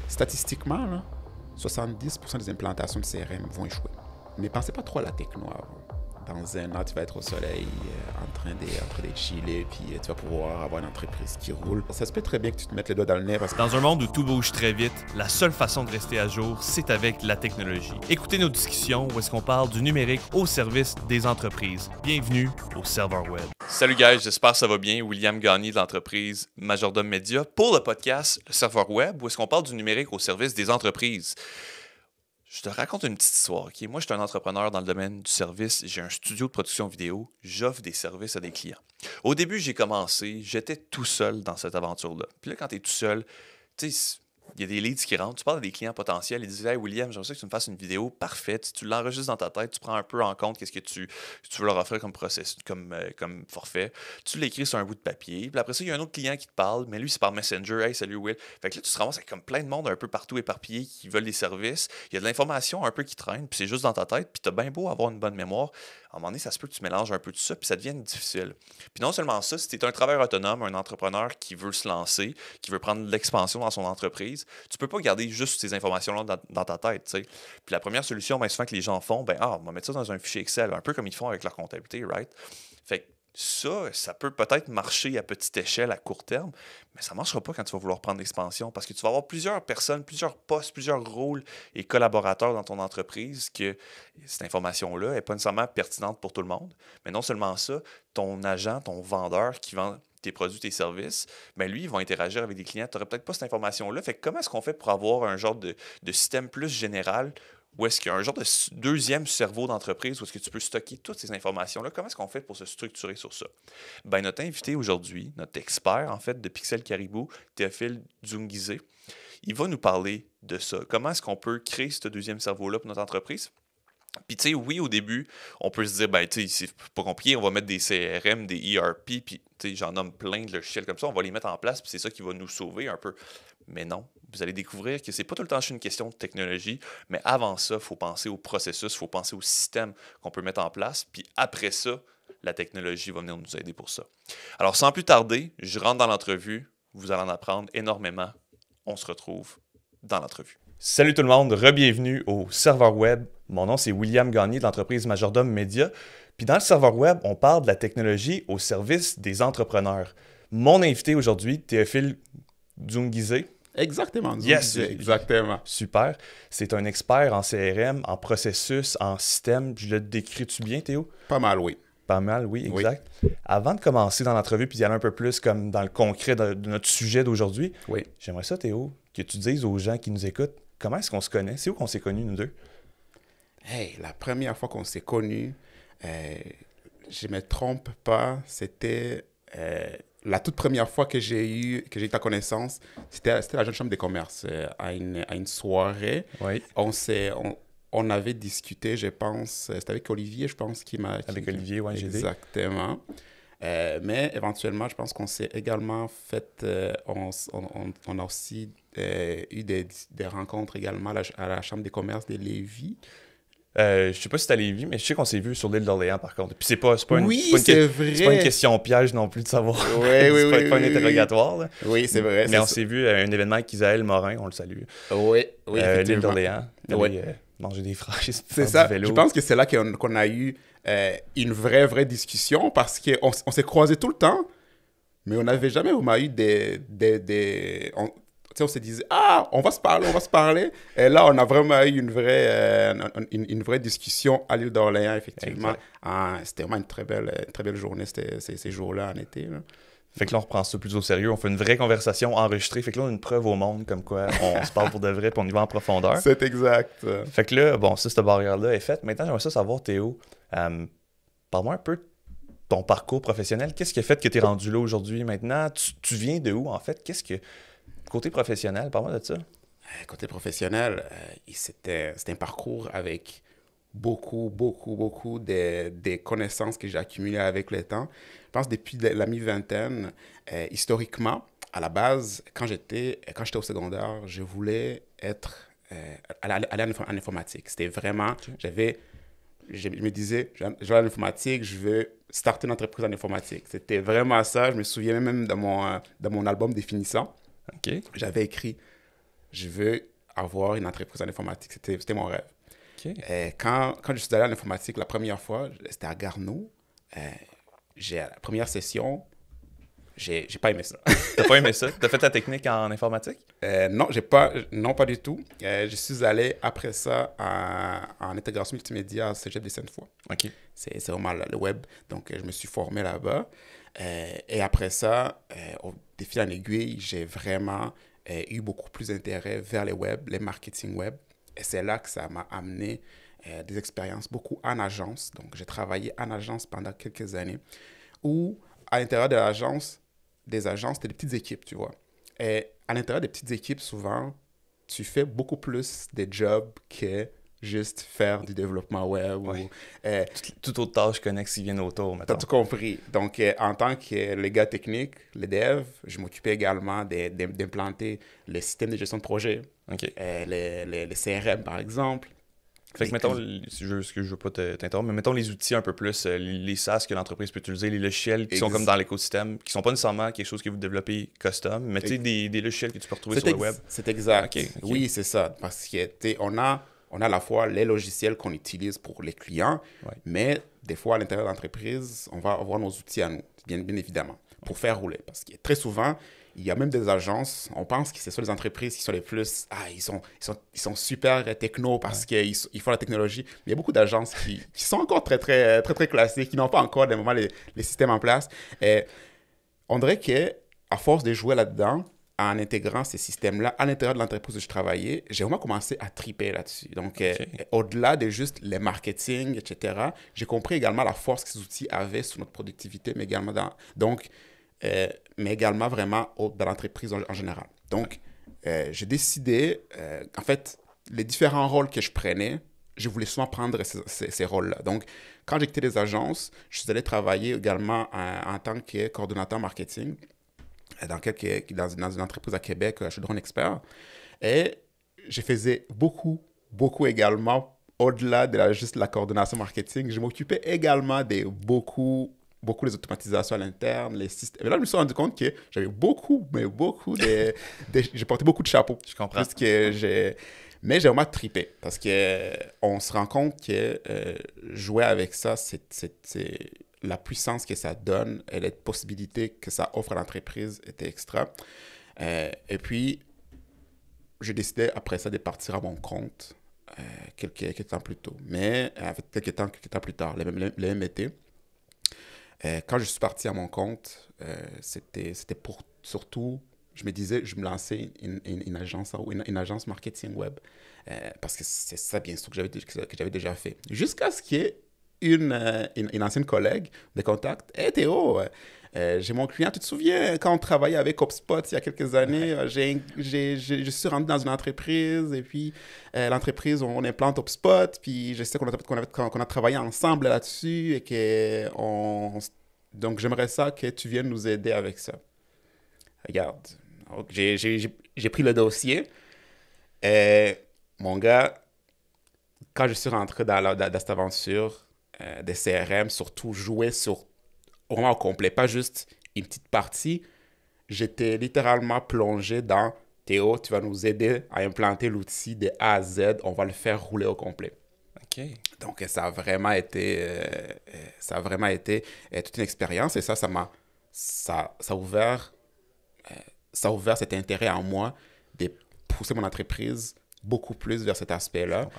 statistiquement, là, 70% des implantations de CRM vont échouer. Mais pensez pas trop à la techno avant. Dans un an, tu vas être au soleil, en train de chiller, puis tu vas pouvoir avoir une entreprise qui roule. Ça se peut très bien que tu te mettes les doigts dans le nez. Parce que... Dans un monde où tout bouge très vite, la seule façon de rester à jour, c'est avec la technologie. Écoutez nos discussions où est-ce qu'on parle du numérique au service des entreprises. Bienvenue au Serveur Web. Salut guys, j'espère que ça va bien. William Gagné de l'entreprise Majordome Media pour le podcast Le Serveur Web où est-ce qu'on parle du numérique au service des entreprises. Je te raconte une petite histoire. Okay? Moi, je suis un entrepreneur dans le domaine du service. J'ai un studio de production vidéo. J'offre des services à des clients. Au début, j'ai commencé, j'étais tout seul dans cette aventure-là. Puis là, quand tu es tout seul, tu sais, il y a des leads qui rentrent. Tu parles à des clients potentiels. Ils disent « Hey William, j'aimerais ça que tu me fasses une vidéo parfaite. » Tu l'enregistres dans ta tête. Tu prends un peu en compte qu'est-ce que tu veux leur offrir comme comme forfait. Tu l'écris sur un bout de papier. Puis après ça, il y a un autre client qui te parle. Mais lui, c'est par Messenger. « Hey, salut Will. » Fait que là, tu te ramasses avec comme plein de monde un peu partout éparpillé qui veulent des services. Il y a de l'information un peu qui traîne. Puis c'est juste dans ta tête. Puis t'as bien beau avoir une bonne mémoire. À un moment donné, ça se peut que tu mélanges un peu tout ça. Puis ça devient difficile. Puis non seulement ça, si tu es un travailleur autonome, un entrepreneur qui veut se lancer, qui veut prendre de l'expansion dans son entreprise, tu peux pas garder juste ces informations-là dans ta tête, tu sais. Puis la première solution, bien souvent que les gens font, on va mettre ça dans un fichier Excel, un peu comme ils font avec leur comptabilité, right? Fait que ça peut peut-être marcher à petite échelle, à court terme, mais ça ne marchera pas quand tu vas vouloir prendre l'expansion parce que tu vas avoir plusieurs personnes, plusieurs postes, plusieurs rôles et collaborateurs dans ton entreprise que cette information-là n'est pas nécessairement pertinente pour tout le monde. Mais non seulement ça, ton agent, ton vendeur qui vend tes produits, tes services, bien lui, ils vont interagir avec des clients. Tu n'aurais peut-être pas cette information-là. Fait que comment est-ce qu'on fait pour avoir un genre de système plus général ou est-ce qu'il y a un genre de deuxième cerveau d'entreprise où est-ce que tu peux stocker toutes ces informations-là? Comment est-ce qu'on fait pour se structurer sur ça? Ben, notre invité aujourd'hui, notre expert en fait de Pixel Caribou, Théophile Dzungizé, il va nous parler de ça. Comment est-ce qu'on peut créer ce deuxième cerveau-là pour notre entreprise? Puis, tu sais, oui, au début, on peut se dire, tu sais, c'est pas compliqué, on va mettre des CRM, des ERP, puis, tu sais, j'en nomme plein de logiciels comme ça, on va les mettre en place, puis c'est ça qui va nous sauver un peu. Mais non, vous allez découvrir que c'est pas tout le temps juste une question de technologie, mais avant ça, il faut penser au processus, il faut penser au système qu'on peut mettre en place, puis après ça, la technologie va venir nous aider pour ça. Alors, sans plus tarder, je rentre dans l'entrevue, vous allez en apprendre énormément. On se retrouve dans l'entrevue. Salut tout le monde, re-bienvenue au Serveur Web. Mon nom, c'est William Gagné de l'entreprise Majordome Media. Puis dans le Serveur Web, on parle de la technologie au service des entrepreneurs. Mon invité aujourd'hui, Théophile Dzungizé. Exactement. Yes, exactement. Super. C'est un expert en CRM, en processus, en système. Je le décris-tu bien, Théo? Pas mal, oui. Pas mal, oui, exact. Oui. Avant de commencer dans l'entrevue puis d'y aller un peu plus comme dans le concret de notre sujet d'aujourd'hui, oui. J'aimerais ça, Théo, que tu dises aux gens qui nous écoutent, comment est-ce qu'on se connaît? C'est où qu'on s'est connus, nous deux? Hey, la première fois qu'on s'est connus, je me trompe pas, c'était la toute première fois que j'ai eu ta connaissance, c'était la Jeune Chambre des commerces, à une soirée. Oui. On avait discuté, je pense, c'était avec Olivier, je pense, qui m'a... Avec Olivier, oui, j'ai dit. Exactement. Mais éventuellement, je pense qu'on s'est également fait... on a aussi eu des rencontres également à la Chambre des commerces de Lévis. Je sais pas si c'était à Lévis, mais je sais qu'on s'est vu sur l'île d'Orléans, par contre. Puis c'est pas vrai. C'est pas une question piège non plus de savoir. Oui, pas un interrogatoire. Là. Oui, c'est vrai. Mais on s'est vu à un événement avec Isaël Morin, on le salue. Oui, l'île d'Orléans. Oui. Manger des fraîches. C'est ça. Je pense que c'est là qu'on a eu une vraie discussion parce qu'on s'est croisés tout le temps, mais on n'avait jamais vraiment eu on se disait, on va se parler. Et là, on a vraiment eu une vraie discussion à l'île d'Orléans, effectivement. C'était vraiment une très belle journée, ces jours-là en été. Là. Fait que là, on reprend ça plus au sérieux. On fait une vraie conversation enregistrée. Fait que là, on a une preuve au monde comme quoi on se parle pour de vrai puis on y va en profondeur. C'est exact. Fait que là, bon, cette barrière-là est faite. Maintenant, j'aimerais ça savoir, Théo, parle-moi un peu de ton parcours professionnel. Qu'est-ce qui a fait que tu es rendu là aujourd'hui maintenant? Tu viens de où, en fait? Côté professionnel, parle-moi de ça. Côté professionnel, c'était un parcours avec beaucoup de connaissances que j'ai accumulées avec le temps. Je pense depuis la mi-vingtaine, historiquement, à la base, quand j'étais au secondaire, je voulais aller en informatique. C'était vraiment, je me disais, je vais à l'informatique, je veux starter une entreprise en informatique. C'était vraiment ça. Je me souviens même dans mon album définissant. Okay. J'avais écrit je veux avoir une entreprise en informatique. C'était mon rêve. OK. Quand je suis allé à l'informatique la première fois, c'était à Garneau. La première session, j'ai pas aimé ça. T'as pas aimé ça? T'as fait ta technique en informatique? Non, pas du tout. Je suis allé après ça en intégration multimédia à Cégep des Sainte-Foy. OK. C'est vraiment le web. Donc, je me suis formé là-bas. Et après ça, au défi en aiguille, j'ai vraiment eu beaucoup plus d'intérêt vers les web, les marketing web. Et c'est là que ça m'a amené des expériences beaucoup en agence. Donc, j'ai travaillé en agence pendant quelques années où, à l'intérieur de l'agence, des agences, c'était des petites équipes, tu vois. Et à l'intérieur des petites équipes, souvent, tu fais beaucoup plus des jobs que juste faire du développement web. Ouais. Ou, Tout autre tâche connexe qui viennent autour, t'as mettons. tout compris. Donc, en tant que les gars techniques, les devs, je m'occupais également d'implanter le système de gestion de projet, OK. les CRM, par exemple. Fait que, mettons, je veux pas t'interrompre, mais mettons les outils un peu plus, les SaaS que l'entreprise peut utiliser, les logiciels qui sont comme dans l'écosystème, qui sont pas nécessairement quelque chose que vous développez custom, mais tu sais, des logiciels que tu peux retrouver sur le web. C'est exact. Ok. Oui, c'est ça. Parce que, on a à la fois les logiciels qu'on utilise pour les clients, mais des fois, à l'intérieur de l'entreprise, on va avoir nos outils à nous, bien évidemment, pour faire rouler. Parce que très souvent, il y a même des agences, on pense que c'est sur les entreprises qui sont les plus... ils sont super techno parce qu'ils font la technologie. Mais il y a beaucoup d'agences qui sont encore très classiques, qui n'ont pas encore, des moments, les systèmes en place. Et on dirait qu'à force de jouer là-dedans, en intégrant ces systèmes-là à l'intérieur de l'entreprise où je travaillais, j'ai vraiment commencé à triper là-dessus. Donc, au-delà de juste les marketing, etc., j'ai compris également la force que ces outils avaient sur notre productivité, mais également mais également vraiment dans l'entreprise en général. Donc, j'ai décidé, en fait, les différents rôles que je prenais, je voulais souvent prendre ces rôles-là. Donc, quand j'ai quitté les agences, je suis allé travailler également en tant que coordonnateur marketing dans une entreprise à Québec, chez Drone Expert. Et je faisais beaucoup également, au-delà de juste la coordination marketing, je m'occupais également de beaucoup des automatisations à l'interne, les systèmes. Et là, je me suis rendu compte que j'avais beaucoup j'ai porté beaucoup de chapeaux. Je comprends. Mais j'ai vraiment trippé parce qu'on se rend compte que jouer avec ça, c'est la puissance que ça donne et les possibilités que ça offre à l'entreprise était extra. Et puis, j'ai décidé après ça de partir à mon compte quelques temps plus tôt. Mais en fait, quelques temps plus tard, le même été. Quand je suis parti à mon compte, c'était pour surtout, je me disais, je me lançais une agence marketing web. Parce que c'est ça, bien sûr, que j'avais déjà fait. Jusqu'à ce qu'il y ait une ancienne collègue de contact. Hey Théo, j'ai mon client, tu te souviens quand on travaillait avec HubSpot il y a quelques années, je suis rentré dans une entreprise et puis l'entreprise, on implante HubSpot, puis je sais qu'on a travaillé ensemble là-dessus et donc j'aimerais ça que tu viennes nous aider avec ça. Regarde, j'ai pris le dossier et mon gars, quand je suis rentré dans cette aventure, des CRM, surtout jouer sur vraiment au complet, pas juste une petite partie. J'étais littéralement plongé dans Théo, tu vas nous aider à implanter l'outil de A à Z, on va le faire rouler au complet. OK. Donc, ça a vraiment été toute une expérience et ça a ouvert cet intérêt en moi de pousser mon entreprise beaucoup plus vers cet aspect-là.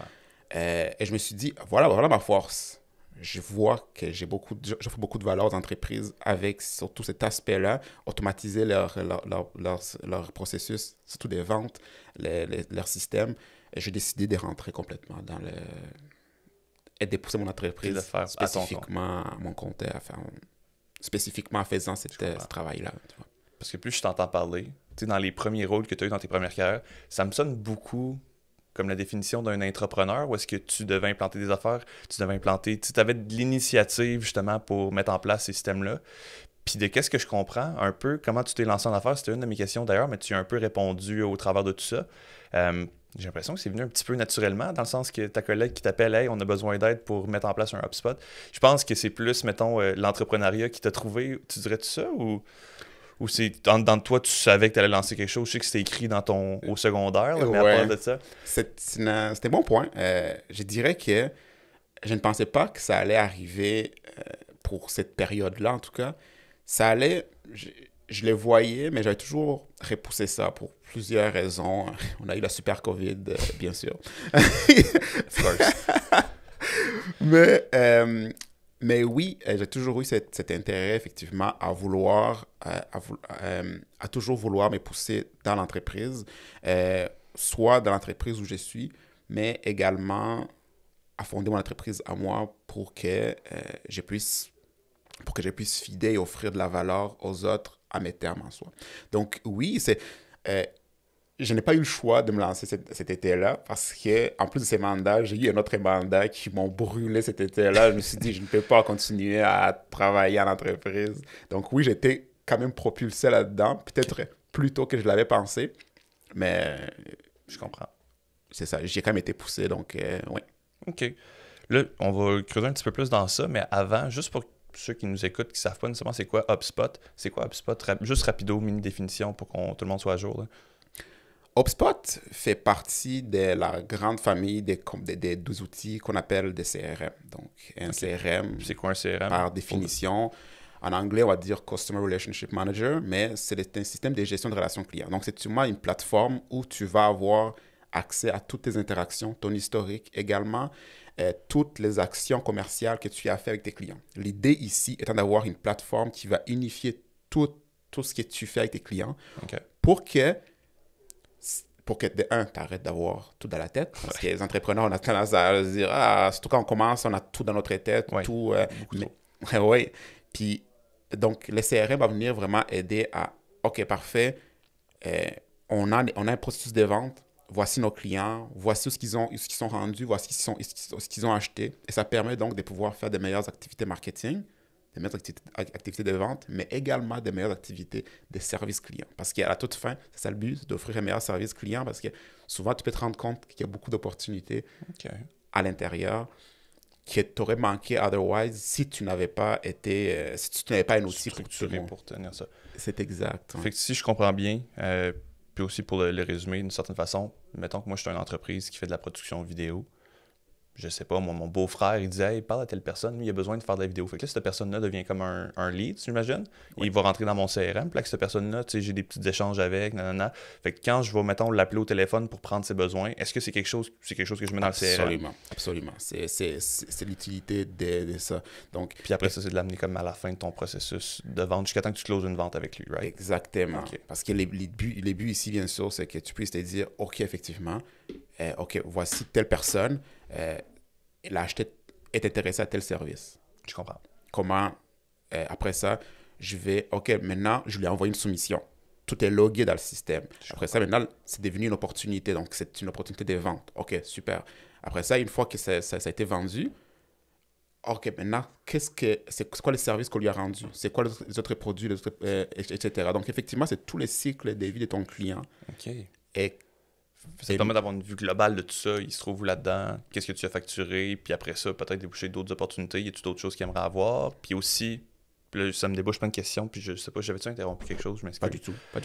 Et je me suis dit, voilà ma force. Je vois que j'offre beaucoup de valeur aux entreprises avec surtout cet aspect-là, automatiser leur processus, surtout des ventes, leur système. Et j'ai décidé de rentrer complètement et de pousser mon entreprise spécifiquement à mon compte, spécifiquement en faisant ce travail-là. Tu vois. Parce que plus je t'entends parler, tu sais, dans les premiers rôles que tu as eu dans tes premières carrières, ça me sonne beaucoup comme la définition d'un entrepreneur, où est-ce que tu devais implanter des affaires, tu avais de l'initiative justement pour mettre en place ces systèmes-là. Puis de qu'est-ce que je comprends un peu, comment tu t'es lancé en affaires, c'était une de mes questions d'ailleurs, mais tu as un peu répondu au travers de tout ça. J'ai l'impression que c'est venu un petit peu naturellement, dans le sens que ta collègue qui t'appelle « Hey, on a besoin d'aide pour mettre en place un HubSpot ». Je pense que c'est plus, mettons, l'entrepreneuriat qui t'a trouvé, tu dirais-tu ça ou... Ou c'est dans toi, tu savais que tu allais lancer quelque chose? Je sais que c'était écrit au secondaire, là, mais à part de ça. C'est un bon point. Je dirais que je ne pensais pas que ça allait arriver pour cette période-là, en tout cas. Ça allait... Je le voyais, mais j'avais toujours repoussé ça pour plusieurs raisons. On a eu la super COVID, bien sûr. Of course. Mais oui, j'ai toujours eu cet intérêt, effectivement, à vouloir, à toujours vouloir me pousser dans l'entreprise, soit dans l'entreprise où je suis, mais également à fonder mon entreprise à moi pour que je puisse fider et offrir de la valeur aux autres à mes termes en soi. Donc oui, je n'ai pas eu le choix de me lancer cet été-là parce que, en plus de ces mandats, j'ai eu un autre mandat qui m'ont brûlé cet été-là. Je me suis dit, je ne peux pas continuer à travailler en entreprise. Donc oui, j'étais quand même propulsé là-dedans, peut-être plus tôt que je l'avais pensé, mais je comprends. C'est ça, j'ai quand même été poussé, donc oui. OK. Là, on va creuser un petit peu plus dans ça, mais avant, juste pour ceux qui nous écoutent, qui ne savent pas nécessairement c'est quoi HubSpot, c'est quoi HubSpot? Juste rapido, mini définition pour que tout le monde soit à jour, là. HubSpot fait partie de la grande famille des outils qu'on appelle des CRM. Donc, un CRM, c'est quoi un CRM? Par définition, en anglais, on va dire Customer Relationship Manager, mais c'est un système de gestion de relations clients. Donc, c'est sûrement une plateforme où tu vas avoir accès à toutes tes interactions, ton historique, également toutes les actions commerciales que tu as fait avec tes clients. L'idée ici étant d'avoir une plateforme qui va unifier tout ce que tu fais avec tes clients pour que de un, tu arrêtes d'avoir tout dans la tête. Parce que les entrepreneurs, on a tendance à se dire, surtout quand on commence, on a tout dans notre tête. Tout. Oui. Puis, donc, le CRM va venir vraiment aider à, OK, parfait, on a un processus de vente, voici nos clients, voici ce qu'ils sont rendus, voici ce qu'ils ont acheté. Et ça permet donc de pouvoir faire de meilleures activités marketing, des meilleures activités de vente, mais également des meilleures activités de service client. Parce qu'à la toute fin, c'est ça le but, d'offrir un meilleur service client parce que souvent, tu peux te rendre compte qu'il y a beaucoup d'opportunités à l'intérieur que tu aurais manqué otherwise si tu n'avais pas été, si tu n'avais pas un outil pour tenir ça. C'est exact. Fait que si je comprends bien, puis aussi pour le résumer d'une certaine façon, mettons que moi, je suis une entreprise qui fait de la production vidéo. Je sais pas, mon beau-frère, il disait, hey, parle à telle personne, lui, il a besoin de faire de la vidéo. Fait que là, cette personne-là devient comme un lead, j'imagine. Oui. Il va rentrer dans mon CRM. Puis là, que cette personne-là, tu sais, j'ai des petits échanges avec, nanana. Fait que quand je vais, mettons, l'appeler au téléphone pour prendre ses besoins, est-ce que c'est quelque chose que je mets dans le CRM? Absolument. C'est l'utilité de ça. Donc, puis après ça, c'est de l'amener comme à la fin de ton processus de vente jusqu'à temps que tu closes une vente avec lui, right? Exactement. Parce que les buts ici, bien sûr, c'est que tu puisses te dire, OK, effectivement, OK, voici telle personne, est intéressé à tel service. Je comprends. Comment, après ça, OK, maintenant, je lui ai envoyé une soumission. Tout est logué dans le système. Après ça, maintenant, c'est devenu une opportunité. Donc, c'est une opportunité de vente. OK, super. Après ça, une fois que ça a été vendu, OK, maintenant, c'est quoi les services qu'on lui a rendus? C'est quoi les autres produits, etc. Donc, effectivement, c'est tous les cycles de vie de ton client. OK. Et ça permet d'avoir une vue globale de tout ça. Il se trouve où là-dedans? Qu'est-ce que tu as facturé? Puis après ça, peut-être déboucher d'autres opportunités. Y a-t-il d'autres choses qu'il aimerait avoir? Puis aussi, là, ça me débouche plein de questions. Puis je sais pas, j'avais-tu interrompu quelque chose? Pas du tout. Pas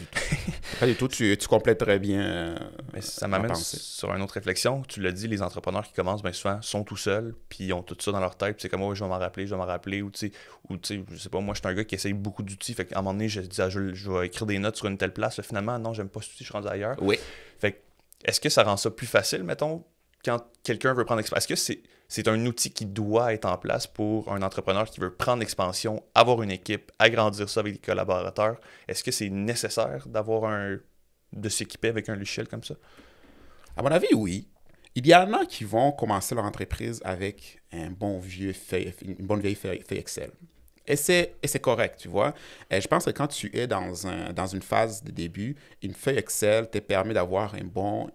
du tout. Tu complètes très bien. Mais ça m'amène sur une autre réflexion. Tu l'as dit, les entrepreneurs qui commencent, bien souvent, sont tout seuls. Puis ils ont tout ça dans leur tête. Puis c'est comme, oh, je vais m'en rappeler. Ou tu sais, je sais pas, moi, je suis un gars qui essaye beaucoup d'outils. Fait qu'à un moment donné, je dis, je vais écrire des notes sur une telle place. Là, finalement, non, j'aime pas ce outil, je suis rendu ailleurs. Oui. Fait que, est-ce que ça rend ça plus facile, mettons, quand quelqu'un veut prendre l'expansion? Est-ce que c'est un outil qui doit être en place pour un entrepreneur qui veut prendre l'expansion, avoir une équipe, agrandir ça avec des collaborateurs? Est-ce que c'est nécessaire de s'équiper avec un logiciel comme ça? À mon avis, oui. Il y en a qui vont commencer leur entreprise avec une bonne vieille feuille Excel. Et c'est correct, tu vois. Je pense que quand tu es dans une phase de début, une feuille Excel te permet d'avoir une bonne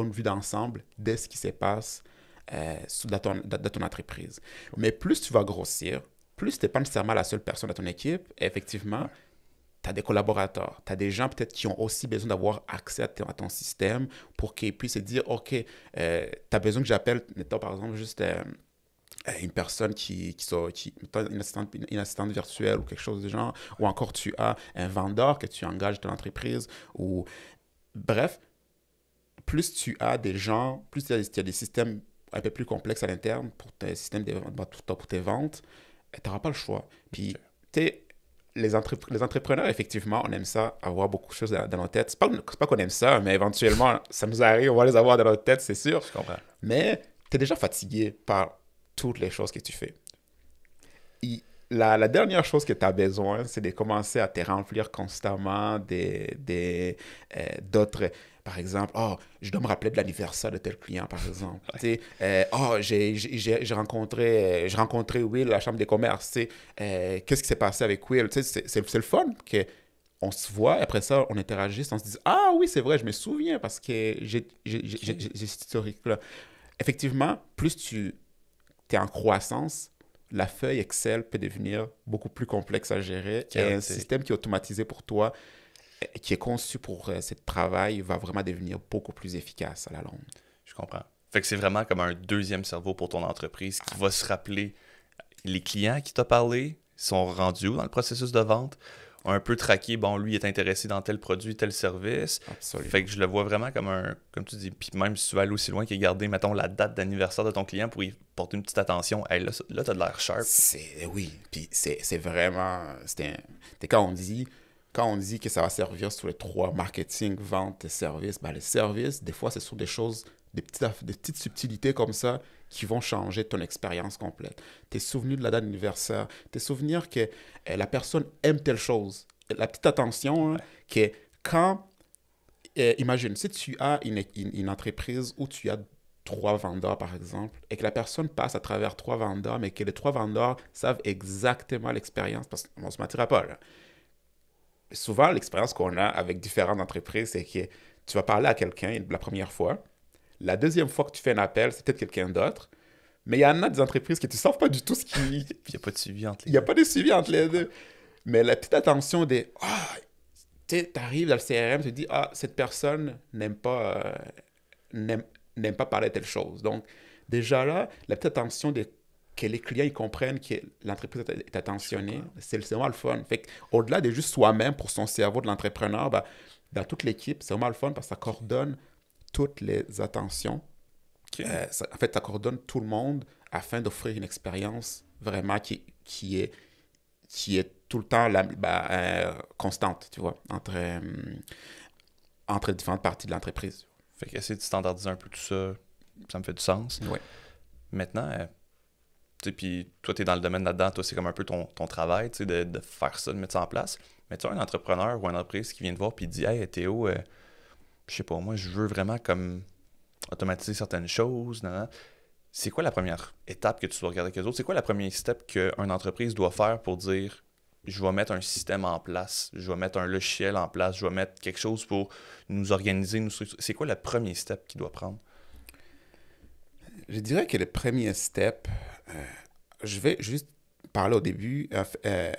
vue d'ensemble de ce qui se passe dans ton entreprise. Mais plus tu vas grossir, plus tu n'es pas nécessairement la seule personne dans ton équipe. Et effectivement, tu as des collaborateurs, tu as des gens peut-être qui ont aussi besoin d'avoir accès à ton système pour qu'ils puissent se dire, OK, tu as besoin que j'appelle, mettons par exemple, juste une personne mettons, une assistante virtuelle ou quelque chose du genre, ou encore tu as un vendeur que tu engages dans l'entreprise, ou bref, plus tu as des gens, plus tu as des systèmes un peu plus complexes à l'interne pour tes systèmes pour tes ventes, tu n'auras pas le choix. Puis, tu sais, les entrepreneurs, effectivement, on aime ça, avoir beaucoup de choses dans nos têtes. C'est pas qu'on aime ça, mais éventuellement, ça nous arrive, on va les avoir dans notre tête, c'est sûr. Je comprends. Mais tu es déjà fatigué par toutes les choses que tu fais. La dernière chose que tu as besoin, c'est de commencer à te remplir constamment d'autres. Par exemple, oh, je dois me rappeler de l'anniversaire de tel client, par exemple. Ouais. Oh, j'ai rencontré Will à la Chambre des commerces. Qu'est-ce qui s'est passé avec Will? C'est le fun qu'on se voit, et après ça, on interagisse, on se dit, ah oui, c'est vrai, je me souviens parce que j'ai cet historique-là. Effectivement, plus tu es en croissance, la feuille Excel peut devenir beaucoup plus complexe à gérer. Et un système qui est automatisé pour toi, qui est conçu pour ce travail, va vraiment devenir beaucoup plus efficace à la longue. Je comprends. Fait que c'est vraiment comme un deuxième cerveau pour ton entreprise qui va se rappeler les clients qui t'ont parlé, sont rendus où dans le processus de vente, ont un peu traqué, bon, lui, il est intéressé dans tel produit, tel service. Absolument. Fait que je le vois vraiment comme tu dis, puis même si tu vas aller aussi loin qu'il garder, mettons, la date d'anniversaire de ton client pour y porter une petite attention, hey, là t'as de l'air sharp. Oui, puis c'est vraiment, quand on dit que ça va servir sur les 3, marketing, vente et service, ben les services, des fois, c'est sur des choses, des petites subtilités comme ça qui vont changer ton expérience complète. Tes souvenirs de la date d'anniversaire, tes souvenirs que la personne aime telle chose. La petite attention, hein, que quand, imagine, si tu as une entreprise où tu as 3 vendeurs, par exemple, et que la personne passe à travers 3 vendeurs, mais que les 3 vendeurs savent exactement l'expérience, parce qu'on ne se mentira pas, là. Souvent, l'expérience qu'on a avec différentes entreprises, c'est que tu vas parler à quelqu'un la première fois. La deuxième fois que tu fais un appel, c'est peut-être quelqu'un d'autre. Mais il y en a des entreprises que tu ne savent pas du tout ce qui... Il n'y a pas de suivi entre les deux. Il n'y a pas de suivi entre les deux. Mais la petite attention des... tu arrives dans le CRM, tu te dis, cette personne n'aime pas parler de telle chose. Donc, déjà là, la petite attention que les clients ils comprennent que l'entreprise est attentionnée, c'est vraiment le fun. Fait qu'au-delà de juste soi-même pour son cerveau de l'entrepreneur, dans toute l'équipe, c'est vraiment le fun parce que ça coordonne toutes les attentions. Okay. En fait, ça coordonne tout le monde afin d'offrir une expérience vraiment qui est tout le temps constante, tu vois, entre différentes parties de l'entreprise. Fait qu'essayer de standardiser un peu tout ça, ça me fait du sens. Oui. Maintenant, puis toi, tu es dans le domaine là-dedans, toi, c'est comme un peu ton travail, de faire ça, de mettre ça en place. Mais tu as un entrepreneur ou une entreprise qui vient te voir et dit « Hey, Théo, je sais pas, moi, je veux vraiment comme automatiser certaines choses. » C'est quoi la première étape que tu dois regarder avec les autres? C'est quoi la première step qu'une entreprise doit faire pour dire « Je vais mettre un système en place, je vais mettre un logiciel en place, je vais mettre quelque chose pour nous organiser, nous structurer. » C'est quoi le premier step qu'il doit prendre? Je dirais que le premier step, je vais juste parler au début,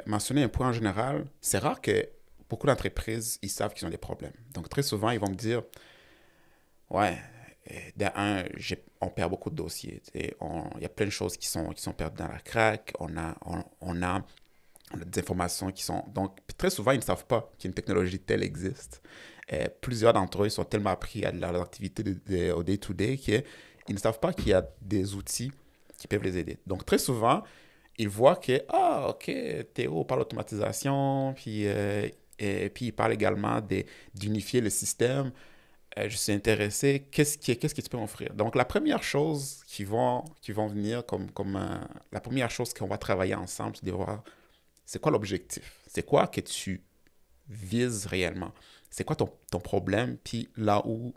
mentionner un point en général. C'est rare que beaucoup d'entreprises, ils savent qu'ils ont des problèmes. Donc, très souvent, ils vont me dire, ouais, on perd beaucoup de dossiers. Il y a plein de choses qui sont perdues dans la craque. On a des informations qui sont... Donc, très souvent, ils ne savent pas qu'une technologie telle existe. Plusieurs d'entre eux sont tellement pris à leur activité au day-to-day qu'ils ne savent pas qu'il y a des outils qui peuvent les aider. Donc, très souvent, ils voient que, OK, Théo parle d'automatisation, puis il parle également d'unifier le système. Je suis intéressé, qu'est-ce que tu peux m'offrir? Donc, la première chose qui vont venir la première chose qu'on va travailler ensemble, c'est de voir, c'est quoi l'objectif? C'est quoi que tu vises réellement? C'est quoi ton problème? Puis là où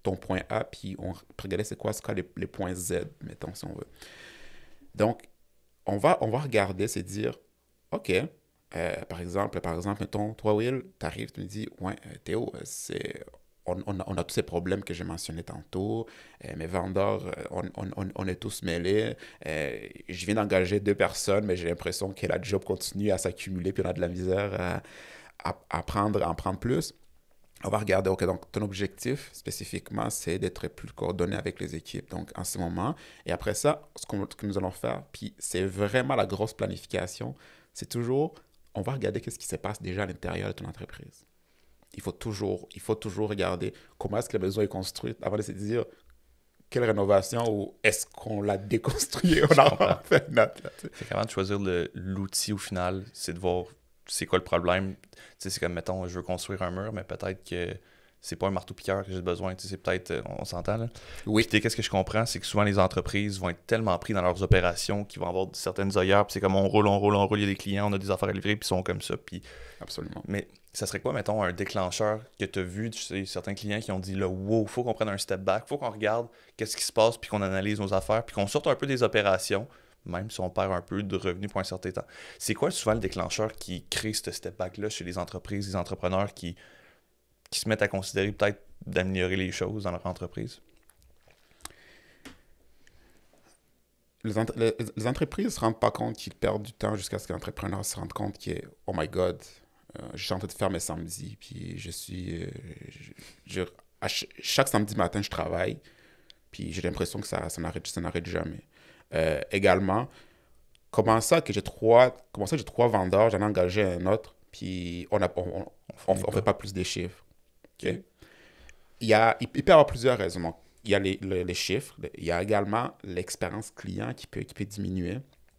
ton point A, puis on peut regarder c'est quoi les points Z, mettons, si on veut. Donc, on va regarder, c'est dire, OK, par exemple, mettons, toi, Will, tu arrives, tu me dis, ouais, Théo, on a tous ces problèmes que j'ai mentionnés tantôt. Mes vendeurs, on est tous mêlés. Je viens d'engager 2 personnes, mais j'ai l'impression que la job continue à s'accumuler, puis on a de la misère à en prendre plus. on va regarder, OK, donc ton objectif spécifiquement, c'est d'être plus coordonné avec les équipes, donc en ce moment. Et après ça, ce que nous allons faire, puis c'est vraiment la grosse planification, c'est toujours, on va regarder qu'est-ce qui se passe déjà à l'intérieur de ton entreprise. Il faut toujours regarder comment est-ce que le besoin est construit avant de se dire quelle rénovation ou est-ce qu'on l'a déconstruit, on a fait notre. Fait qu'avant de choisir l'outil au final, c'est de voir c'est quoi le problème. Tu sais, c'est comme, mettons, je veux construire un mur, mais peut-être que c'est pas un marteau-piqueur que j'ai besoin. Tu sais, c'est peut-être, on s'entend là. Oui. Puis qu'est-ce que je comprends, c'est que souvent les entreprises vont être tellement pris dans leurs opérations qu'ils vont avoir certaines œillères, puis c'est comme on roule, il y a des clients, on a des affaires à livrer, puis ils sont comme ça. Puis... Absolument. Mais ça serait quoi, mettons, un déclencheur que tu as vu, tu sais, certains clients qui ont dit là, wow, faut qu'on prenne un step back, faut qu'on regarde qu'est-ce qui se passe, puis qu'on analyse nos affaires, puis qu'on sorte un peu des opérations, même si on perd un peu de revenus pour un certain temps. C'est quoi souvent le déclencheur qui crée ce step back-là chez les entreprises, les entrepreneurs qui se mettent à considérer peut-être d'améliorer les choses dans leur entreprise? Les entreprises ne se rendent pas compte qu'ils perdent du temps jusqu'à ce que l'entrepreneur se rende compte que, oh my God, je suis en train de faire mes samedis, puis je suis... chaque samedi matin, je travaille, puis j'ai l'impression que ça n'arrête jamais. Également, comment ça que j'ai trois vendeurs, j'en ai engagé un autre, puis on fait pas plus des chiffres. Okay? Il peut y avoir plusieurs raisons. Donc, il y a les chiffres, il y a également l'expérience client qui peut diminuer.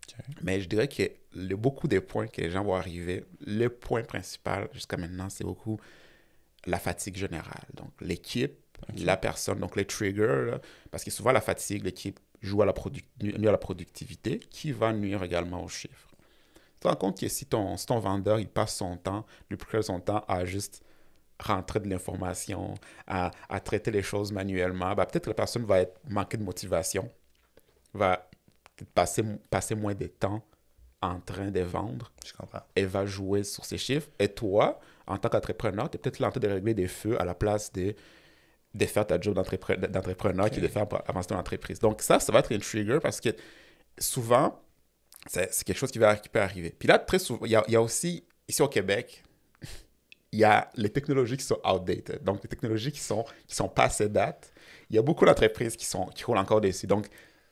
Okay. Mais je dirais que beaucoup des points que les gens vont arriver, le point principal jusqu'à maintenant, c'est beaucoup la fatigue générale. Donc, l'équipe, la personne, donc les triggers, là, parce que souvent la fatigue, l'équipe joue nuit à la productivité, qui va nuire également aux chiffres. Tu te rends compte que si ton vendeur, il passe son temps, le plus clair son temps à juste rentrer de l'information, à traiter les choses manuellement, ben peut-être que la personne va manquer de motivation, va passer moins de temps en train de vendre. Je comprends. Elle va jouer sur ses chiffres. Et toi, en tant qu'entrepreneur, tu es peut-être là en train de régler des feux à la place de faire ta job d'entrepreneur qui est de faire avancer ton entreprise. Donc ça va être un trigger parce que souvent, c'est quelque chose qui peut arriver. Puis là, très souvent, il y a aussi, ici au Québec, il y a les technologies qui sont outdated. Donc, les technologies qui sont passées date. Il y a beaucoup d'entreprises qui roulent encore dessus. Donc,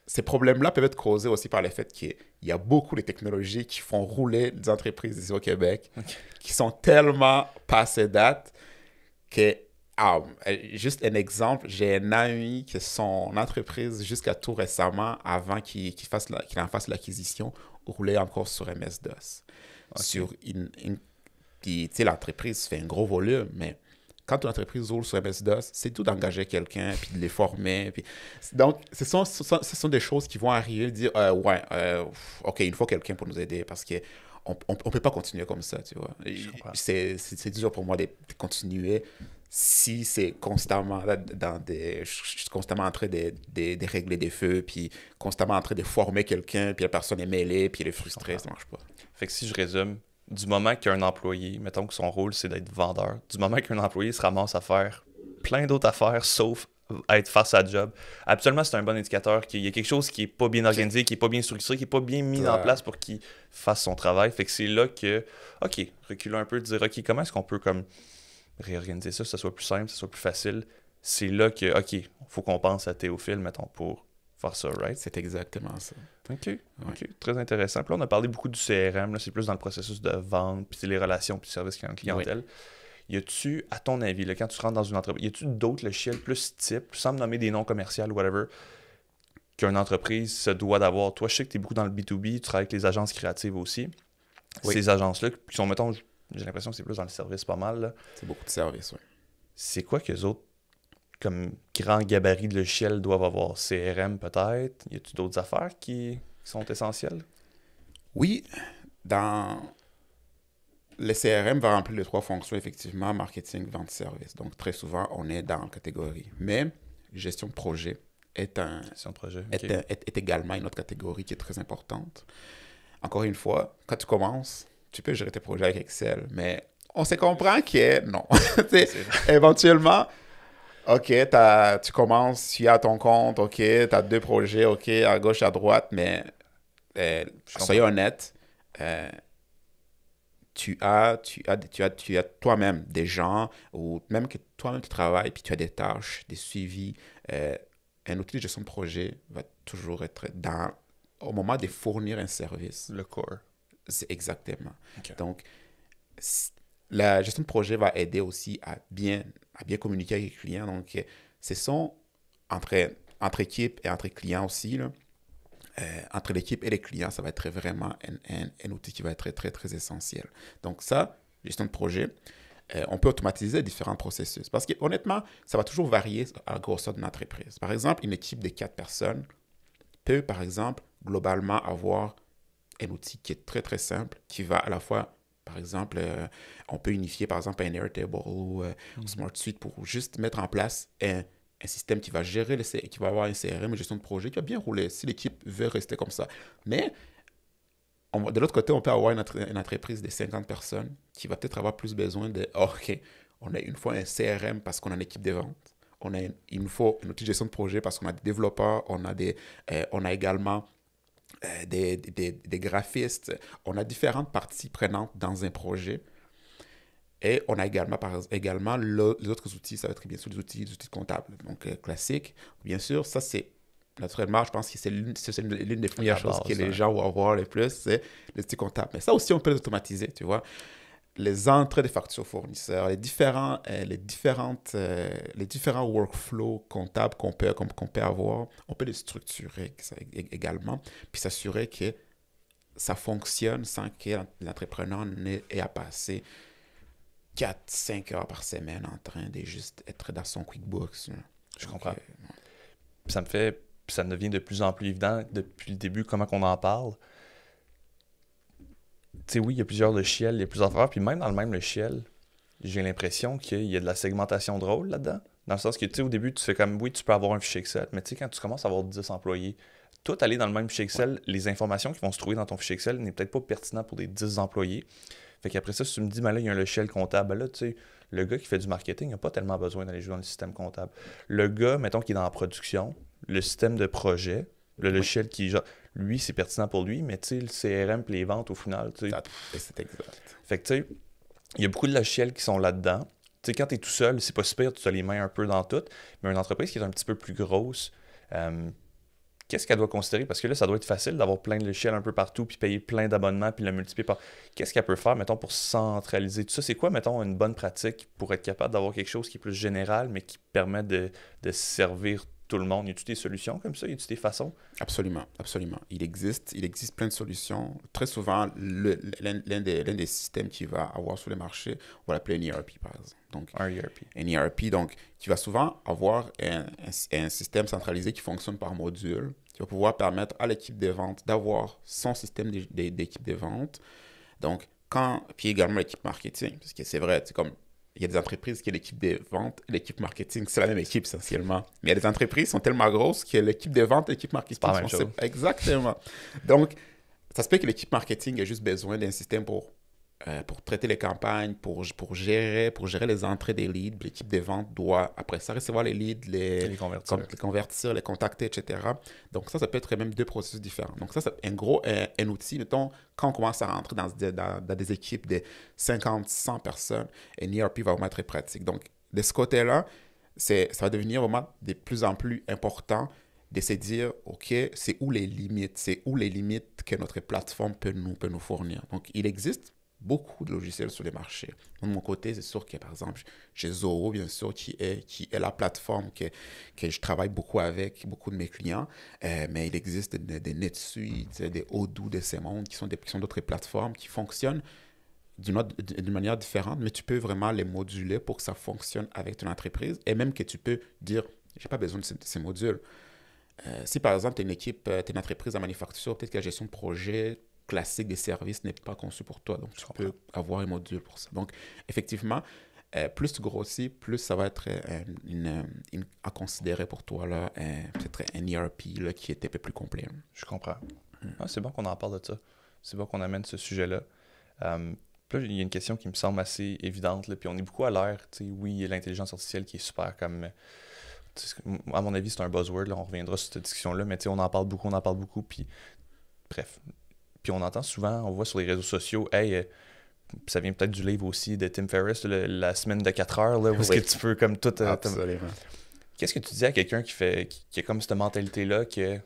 ces problèmes-là peuvent être causés aussi par le fait qu'il y a beaucoup de technologies qui font rouler des entreprises ici au Québec, qui sont tellement passées date que... juste un exemple, j'ai un ami que son entreprise, jusqu'à tout récemment, avant qu'il en fasse l'acquisition, roulait encore sur MS-DOS. Okay. Sur puis, tu sais, l'entreprise fait un gros volume, mais quand une entreprise roule sur MS-DOS, c'est tout d'engager quelqu'un, puis de les former. Puis... Donc, ce sont des choses qui vont arriver, dire, OK, il faut quelqu'un pour nous aider, parce que on peut pas continuer comme ça, tu vois. C'est dur pour moi de continuer si c'est constamment je suis constamment en train de régler des feux, puis constamment en train de former quelqu'un, puis la personne est mêlée, puis elle est frustrée, ça marche pas. Fait que si je résume, du moment qu'un employé, mettons que son rôle c'est d'être vendeur, du moment qu'un employé se ramasse à faire plein d'autres affaires sauf être face à job, absolument c'est un bon indicateur qu'il y a quelque chose qui est pas bien organisé, qui est pas bien structuré, qui est pas bien mis en place pour qu'il fasse son travail. Fait que c'est là que, OK, reculer un peu, dire OK, comment est-ce qu'on peut comme réorganiser ça, que ça soit plus simple, que ça soit plus facile. C'est là que, OK, il faut qu'on pense à Théophile, mettons, pour faire ça, right? C'est exactement ça. OK, très intéressant. Puis là, on a parlé beaucoup du CRM, là, c'est plus dans le processus de vente, puis les relations, puis le service clientèle. Oui. Y a-tu, à ton avis, là, quand tu rentres dans une entreprise, y a-tu d'autres logiciels plus type, sans me nommer des noms commerciaux ou whatever, qu'une entreprise se doit d'avoir? Toi, je sais que tu es beaucoup dans le B2B, tu travailles avec les agences créatives aussi. Oui. Ces agences-là, qui sont, mettons, j'ai l'impression que c'est plus dans le service pas mal. Là. C'est beaucoup de services, oui. C'est quoi qu'eux autres, comme grand gabarit de logiciels, doivent avoir? CRM peut-être? Y a-t-il d'autres affaires qui sont essentielles? Oui, le CRM va remplir les 3 fonctions, effectivement, marketing, vente, service. Donc, très souvent, on est dans la catégorie. Mais gestion de projet est également une autre catégorie qui est très importante. Encore une fois, quand tu commences, tu peux gérer tes projets avec Excel, mais on se comprend que non. Éventuellement, OK, tu commences, tu es à ton compte, OK, tu as 2 projets, OK, à gauche, à droite, mais soyons honnêtes, tu as toi-même des gens, ou même que toi-même tu travailles, puis tu as des tâches, des suivis. Un outil de gestion de projet va toujours être au moment de fournir un service. Le core. C'est exactement. OK. Donc, la gestion de projet va aider aussi à bien communiquer avec les clients. Donc, ce sont entre équipes et entre clients aussi, là. Entre l'équipe et les clients, ça va être vraiment un outil qui va être très, très, très essentiel. Donc ça, gestion de projet, on peut automatiser différents processus. Parce que honnêtement, ça va toujours varier à la grosseur d'une entreprise. Par exemple, une équipe de 4 personnes peut, par exemple, globalement avoir un outil qui est très, très simple, qui va à la fois, par exemple, on peut unifier, par exemple, un Airtable ou Smart Suite pour juste mettre en place un système qui va gérer, qui va avoir un CRM, une gestion de projet, qui va bien rouler si l'équipe veut rester comme ça. Mais de l'autre côté, on peut avoir une entreprise de 50 personnes qui va peut-être avoir plus besoin de, OK, on a une fois un CRM parce qu'on a une équipe de vente, on a une fois un outil de gestion de projet parce qu'on a des développeurs, on a également des graphistes, on a différentes parties prenantes dans un projet. Et on a également les autres outils, ça va être bien sûr des outils comptables, donc classiques. Bien sûr, ça c'est, naturellement, je pense que c'est l'une des premières choses que les gens vont avoir le plus, c'est les outils comptables. Mais ça aussi, on peut l'automatiser, tu vois. Les entrées des factures fournisseurs, les différents workflows comptables qu'on peut avoir, on peut les structurer également, puis s'assurer que ça fonctionne sans que l'entrepreneur ait à passer 4-5 heures par semaine en train de juste être dans son QuickBooks. Je comprends. Ça devient de plus en plus évident depuis le début comment on en parle. Tu sais, oui, il y a plusieurs logiciels, il y a plusieurs affaires, puis même dans le même logiciel, j'ai l'impression qu'il y a de la segmentation de rôle là-dedans. Dans le sens que, tu sais, au début, tu fais comme, oui, tu peux avoir un fichier Excel, mais tu sais, quand tu commences à avoir 10 employés, tout aller dans le même fichier Excel, les informations qui vont se trouver dans ton fichier Excel n'est peut-être pas pertinent pour des 10 employés. Fait qu'après ça, si tu me dis, mais là, il y a un logiciel comptable, ben là, tu sais, le gars qui fait du marketing n'a pas tellement besoin d'aller jouer dans le système comptable. Le gars, mettons, qui est dans la production, le système de projet, le logiciel qui, genre, lui, c'est pertinent pour lui, mais tu sais, le CRM et les ventes, au final, tu sais. C'est exact. Fait que, tu sais, il y a beaucoup de logiciels qui sont là-dedans. Tu sais, quand tu es tout seul, c'est pas super, tu as les mains un peu dans tout, mais une entreprise qui est un petit peu plus grosse, qu'est-ce qu'elle doit considérer? Parce que là, ça doit être facile d'avoir plein de logiciels un peu partout, puis payer plein d'abonnements, puis le multiplier par... Qu'est-ce qu'elle peut faire, mettons, pour centraliser tout ça? C'est quoi, mettons, une bonne pratique pour être capable d'avoir quelque chose qui est plus général, mais qui permet de servir tout le monde? Y a-t-il des solutions comme ça? Y a-t-il des façons? Absolument, absolument. Il existe plein de solutions. Très souvent, l'un des systèmes qu'il va avoir sur le marché, on va l'appeler un ERP, par exemple. Donc, un ERP, donc, qui va souvent avoir un système centralisé qui fonctionne par module, qui va pouvoir permettre à l'équipe de vente d'avoir son système d'équipe de vente. Donc, puis également l'équipe marketing, parce que c'est vrai, c'est comme... Il y a des entreprises qui ont l'équipe de vente et l'équipe marketing. C'est la même équipe, essentiellement. Mais il y a des entreprises qui sont tellement grosses que l'équipe de vente et l'équipe marketing sont pas la même chose. Exactement. Donc, ça se peut que l'équipe marketing ait juste besoin d'un système pour traiter les campagnes, pour gérer les entrées des leads. L'équipe de vente doit, après ça, recevoir les leads, les convertir, les contacter, etc. Donc, ça peut être même deux processus différents. Donc, ça, c'est un outil, mettons, quand on commence à rentrer dans des équipes de 50, 100 personnes, un ERP va vraiment être pratique. Donc, de ce côté-là, ça va devenir vraiment de plus en plus important de se dire, OK, c'est où les limites que notre plateforme peut nous fournir. Donc, il existe beaucoup de logiciels sur le marché. De mon côté, c'est sûr que, par exemple, j'ai Zoho, bien sûr, qui est la plateforme que je travaille beaucoup avec, beaucoup de mes clients, mais il existe des NetSuite, des Odoo de ces mondes qui sont d'autres plateformes qui fonctionnent d'une manière différente, mais tu peux vraiment les moduler pour que ça fonctionne avec ton entreprise et même que tu peux dire, j'ai pas besoin de ces modules. Si, par exemple, tu es une entreprise en manufacture, peut-être que la gestion de projet classique des services n'est pas conçu pour toi. Donc, tu peux avoir un module pour ça. Donc, effectivement, plus tu grossis, plus ça va être à considérer pour toi, là, peut-être un ERP là, qui est un peu plus complet. Je comprends. C'est bon qu'on en parle de ça. C'est bon qu'on amène ce sujet-là. Puis là, il y a une question qui me semble assez évidente. Là, puis on est beaucoup à l'ère. Oui, il y a l'intelligence artificielle qui est super comme... à mon avis, c'est un buzzword. Là, on reviendra sur cette discussion-là. Mais on en parle beaucoup. Puis bref... Puis on entend souvent, on voit sur les réseaux sociaux, hey, ça vient peut-être du livre aussi de Tim Ferriss, la semaine de 4 heures, là, où est-ce que tu peux comme tout... Absolument. Qu'est-ce que tu dis à quelqu'un qui a comme cette mentalité-là que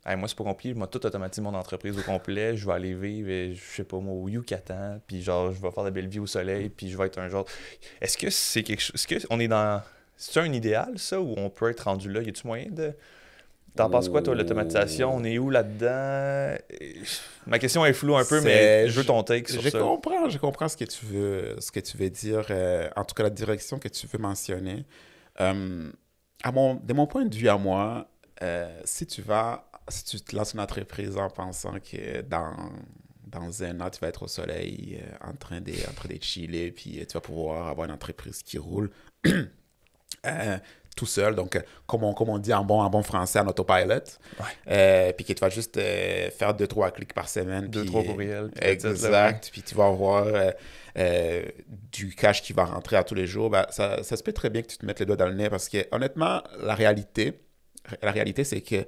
hey, moi, c'est pas compliqué, je vais tout automatiser mon entreprise au complet, je vais aller vivre, je sais pas moi, au Yucatan, puis genre, je vais faire de la belle vie au soleil, puis je vais être un genre... Est-ce que c'est quelque chose... Est-ce qu'on est dans... C'est un idéal, ça, ou on peut être rendu là? Y a-tu moyen de... T'en penses quoi, toi, l'automatisation? On est où là-dedans? Ma question est floue un peu, mais je veux ton take sur ça. Je comprends ce que tu veux dire, en tout cas la direction que tu veux mentionner. De mon point de vue à moi, si tu te lances une entreprise en pensant que dans un an, tu vas être au soleil en train de chiller, puis tu vas pouvoir avoir une entreprise qui roule tout seul, donc comme on dit en bon français, en autopilot, puis que tu vas juste faire 2-3 clics par semaine. 2-3 courriels. Exact, puis tu vas avoir du cash qui va rentrer à tous les jours. Ben, ça se peut très bien que tu te mettes les doigts dans le nez, parce que honnêtement, la réalité c'est que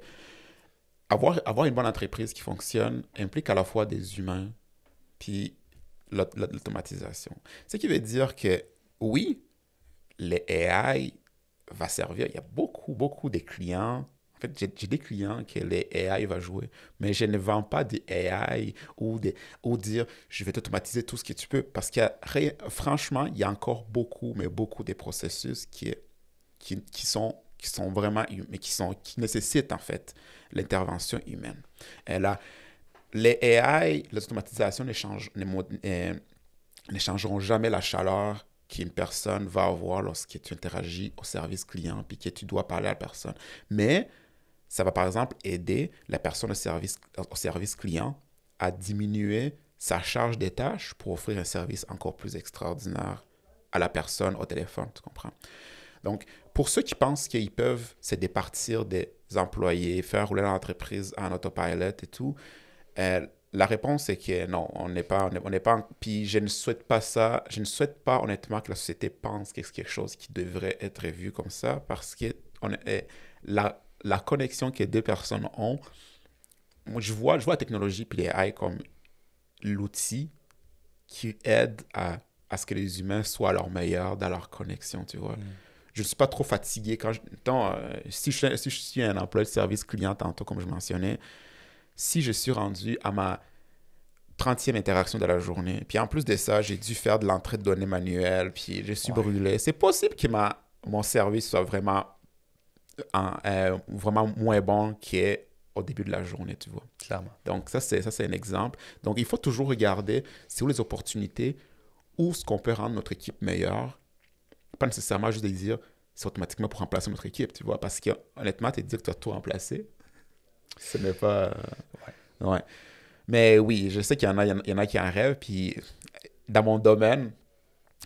avoir une bonne entreprise qui fonctionne implique à la fois des humains puis l'automatisation. Ce qui veut dire que, oui, les AI va servir. Il y a beaucoup de clients. En fait, j'ai des clients que les AI va jouer, mais je ne vends pas des AI ou dire je vais t'automatiser tout ce que tu peux, parce que franchement, il y a encore beaucoup des processus qui sont vraiment, mais qui nécessitent en fait l'intervention humaine. Et là, les AI, l'automatisation ne changeront jamais la chaleur qu'une personne va avoir lorsque tu interagis au service client puis que tu dois parler à la personne. Mais ça va par exemple aider la personne au service client à diminuer sa charge des tâches pour offrir un service encore plus extraordinaire à la personne au téléphone, tu comprends? Donc, pour ceux qui pensent qu'ils peuvent se départir des employés, faire rouler l'entreprise en autopilot et tout, la réponse est que non, on n'est pas... Puis je ne souhaite pas ça. Je ne souhaite pas honnêtement que la société pense que c'est quelque chose qui devrait être vu comme ça, parce que la connexion que deux personnes ont, moi, je vois la technologie puis les AI comme l'outil qui aide à ce que les humains soient leur meilleur dans leur connexion, tu vois. Je ne suis pas trop fatigué. Si je suis un employé de service client tantôt, comme je mentionnais, si je suis rendu à ma 30e interaction de la journée, puis en plus de ça, j'ai dû faire de l'entrée de données manuelle, puis je suis brûlé, c'est possible que mon service soit vraiment moins bon qu'au début de la journée, tu vois. Clairement. Donc, ça, c'est un exemple. Donc, il faut toujours regarder c'est où les opportunités, où ce qu'on peut rendre notre équipe meilleure. Pas nécessairement juste de dire c'est automatiquement pour remplacer notre équipe, tu vois. Parce que, honnêtement, te dire que tu as tout remplacé, ce n'est pas... Ouais. Mais oui, je sais qu'il y en a qui en rêvent. Puis, dans mon domaine,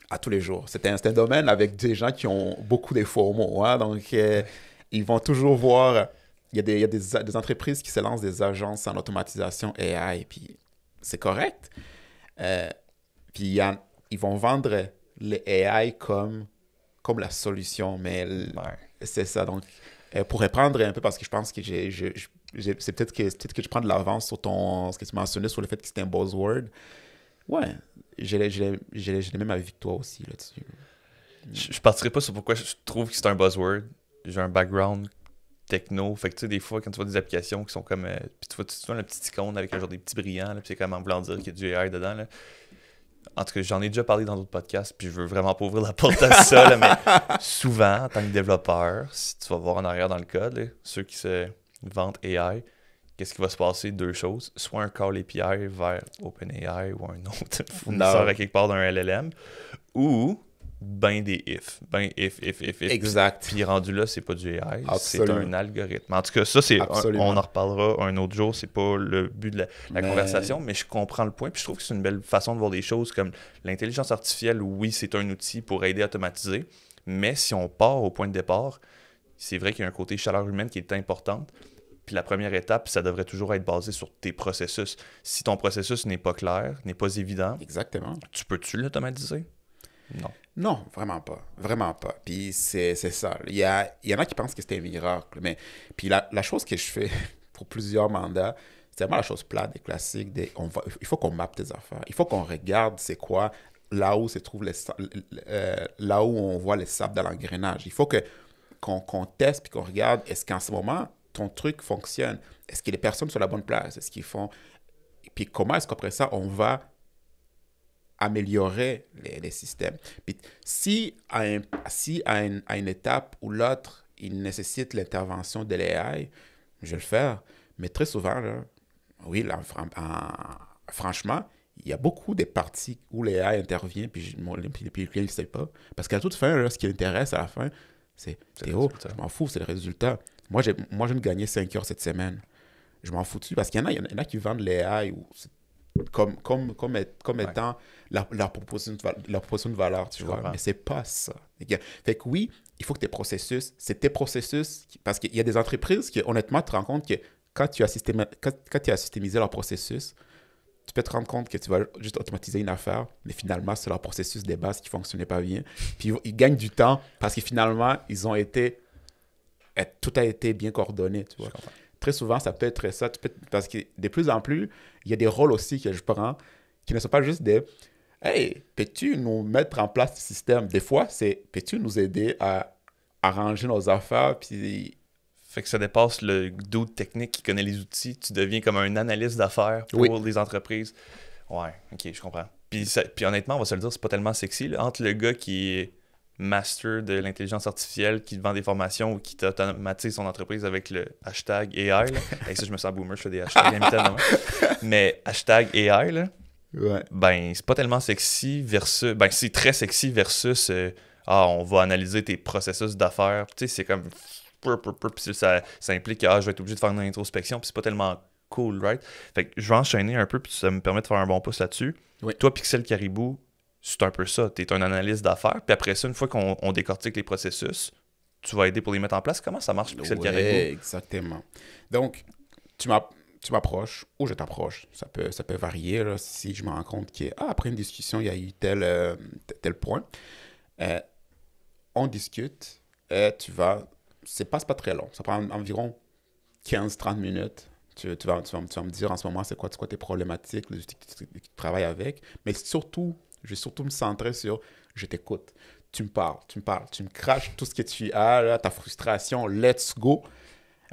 à tous les jours, c'est un domaine avec des gens qui ont beaucoup de faux mots. Hein? Donc, ils vont toujours voir... Il y a des entreprises qui se lancent des agences en automatisation AI, puis c'est correct. Puis, ils vont vendre les AI comme la solution, mais c'est ça. Donc, pour reprendre un peu, parce que je pense que c'est peut-être que je prends de l'avance sur ce que tu mentionnais sur le fait que c'était un buzzword. Ouais, j'ai le même avis que toi aussi là-dessus. Je partirai pas sur pourquoi je trouve que c'est un buzzword. J'ai un background techno, fait que tu sais, des fois, quand tu vois des applications qui sont comme... puis tu vois le petit icône avec genre des petits brillants, là, puis c'est comme en voulant dire qu'il y a du AI dedans, là. En tout cas, j'en ai déjà parlé dans d'autres podcasts, puis je veux vraiment pas ouvrir la porte à ça, là, mais souvent, en tant que développeur, si tu vas voir en arrière dans le code, là, ceux qui se vantent AI, qu'est-ce qui va se passer? Deux choses. Soit un call API vers OpenAI ou un autre fournisseur à quelque part d'un LLM, ou des if. If. Exact. Puis rendu là, c'est pas du AI, Absolument. c'est un algorithme. En tout cas, ça, on en reparlera un autre jour, c'est pas le but de la conversation, mais je comprends le point, puis je trouve que c'est une belle façon de voir des choses comme l'intelligence artificielle. Oui, c'est un outil pour aider à automatiser, mais si on part au point de départ, c'est vrai qu'il y a un côté chaleur humaine qui est importante. Puis la première étape, ça devrait toujours être basé sur tes processus. Si ton processus n'est pas clair, n'est pas évident, exactement. Tu peux-tu l'automatiser? Non. Non, vraiment pas. Vraiment pas. Puis c'est ça. Il y en a qui pensent que c'est un miracle. Mais puis la chose que je fais pour plusieurs mandats, tellement la chose plate, des classiques. Il faut qu'on mappe tes affaires. Il faut qu'on regarde c'est quoi là où se trouve là où on voit les sables dans l'engrenage. Il faut qu'on teste puis qu'on regarde est-ce qu'en ce moment, ton truc fonctionne. Est-ce que les personnes sont à la bonne place? Est-ce qu'ils font... Puis comment est-ce qu'après ça, on va améliorer les systèmes? Puis si à une étape ou l'autre, il nécessite l'intervention de l'AI, je vais le faire. Mais très souvent, là, oui, là, franchement, il y a beaucoup de parties où l'AI intervient, puis le client ne sait pas. Parce qu'à toute fin, là, ce qui l'intéresse à la fin, c'est Théo, je m'en fous, c'est le résultat. Moi, je viens de gagner 5 heures cette semaine. Je m'en fous dessus parce qu'il y en a qui vendent l'AI comme étant leur proposition de valeur, tu vois. Mais c'est pas ça. Fait que oui, il faut que c'est tes processus, parce qu'il y a des entreprises qui, honnêtement, tu te rends compte que quand tu as systémisé leur processus, tu peux te rendre compte que tu vas juste automatiser une affaire, mais finalement, c'est leur processus de base qui ne fonctionnait pas bien. Puis ils gagnent du temps parce que finalement, tout a été bien coordonné, tu vois. Très souvent, ça peut être ça. Parce que de plus en plus, il y a des rôles aussi que je prends qui ne sont pas juste des « Hey, peux-tu nous mettre en place ce système? » Des fois, c'est « Peux-tu nous aider à arranger nos affaires? » Puis fait que ça dépasse le dude technique qui connaît les outils. Tu deviens comme un analyste d'affaires pour les entreprises. Ouais, OK, je comprends. Puis honnêtement, on va se le dire, c'est pas tellement sexy. Là. Entre le gars qui est master de l'intelligence artificielle, qui vend des formations ou qui automatise son entreprise avec le hashtag AI. Et ça, je me sens boomer, je fais des hashtags imitables. Mais hashtag AI, là, ben, c'est pas tellement sexy versus... Ben, c'est très sexy versus on va analyser tes processus d'affaires. Tu sais, c'est comme... Puis ça implique que je vais être obligé de faire une introspection, puis c'est pas tellement cool, right? Fait que je vais enchaîner un peu, puis ça me permet de faire un bon pouce là-dessus. Oui. Toi, Pixel Caribou, c'est un peu ça. Tu es un analyste d'affaires, puis après ça, une fois qu'on décortique les processus, tu vas aider pour les mettre en place. Comment ça marche, Pixel Caribou? Exactement. Donc, tu m'approches ou je t'approche. Ça peut varier là, si je me rends compte qu'après une discussion, il y a eu tel point. On discute, ça passe pas très long. Ça prend environ 15-30 minutes. Tu vas me dire en ce moment c'est quoi tes problématiques, les outils que tu travailles avec. Mais surtout, je vais surtout me centrer sur je t'écoute. Tu me parles, tu me craches tout ce que tu as, là, ta frustration, let's go.